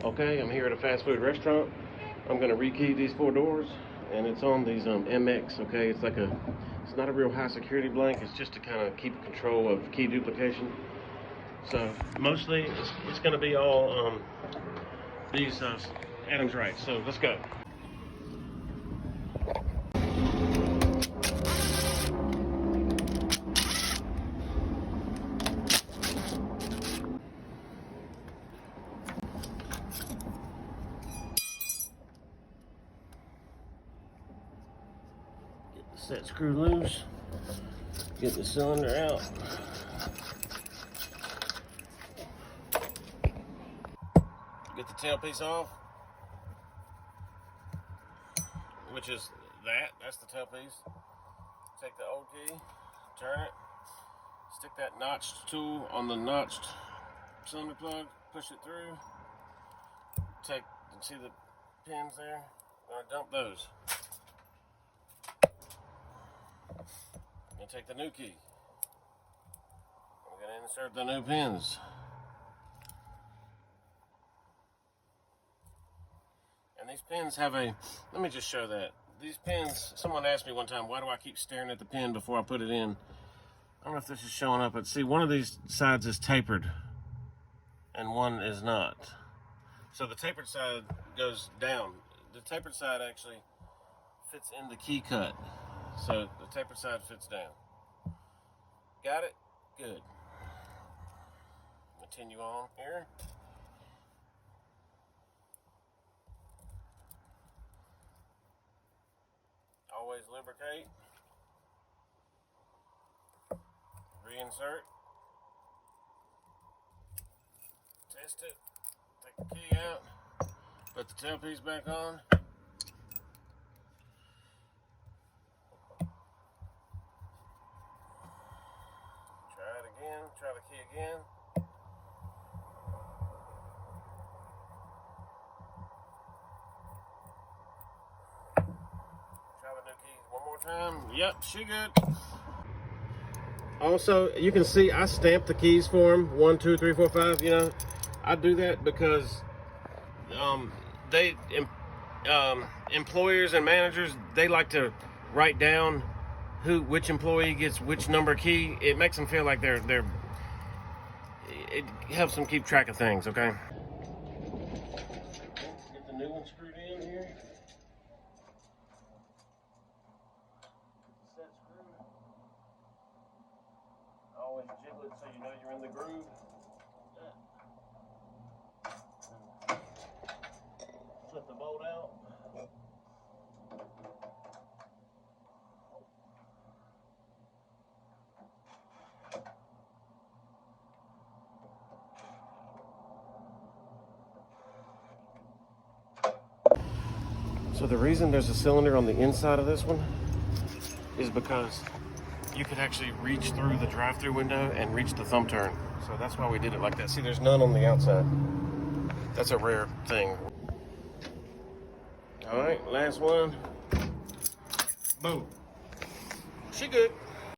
Okay, I'm here at a fast food restaurant. I'm gonna rekey these 4 doors, and it's on these MX. Okay, it's not a real high security blank. It's just to kind of keep control of key duplication. So mostly it's gonna be all these Adams right. So let's go. Get the set screw loose. Get the cylinder out. Get the tailpiece off, which is that's the tailpiece. Take the old key, turn it, stick that notched tool on the notched cylinder plug, push it through, see the pins there? I'm gonna dump those. And take the new key. I'm gonna insert the new pins. And these pins have let me just show that. These pins, someone asked me one time, why do I keep staring at the pin before I put it in? I don't know if this is showing up, but see, one of these sides is tapered and one is not. So the tapered side goes down. The tapered side actually fits in the key cut. So the tapered side fits down. Got it? Good. Continue on here. Always lubricate. Reinsert. Test it. Take the key out. Put the tailpiece back on. Try it again. Try the key again. Try the new key one more time. Yep, she good. Also, you can see I stamped the keys for him. 1, 2, 3, 4, 5. You know, I do that because employers and managers, they like to write down which employee gets which number key. It makes them feel like it helps them keep track of things. Okay. Get the new one screwed in here. Set screw. Always jiggle it so you know you're in the groove. Flip the bolt out. So the reason there's a cylinder on the inside of this one is because you could actually reach through the drive-through window and reach the thumb turn. So that's why we did it like that. See, there's none on the outside. That's a rare thing. All right, last one. Boom. She good.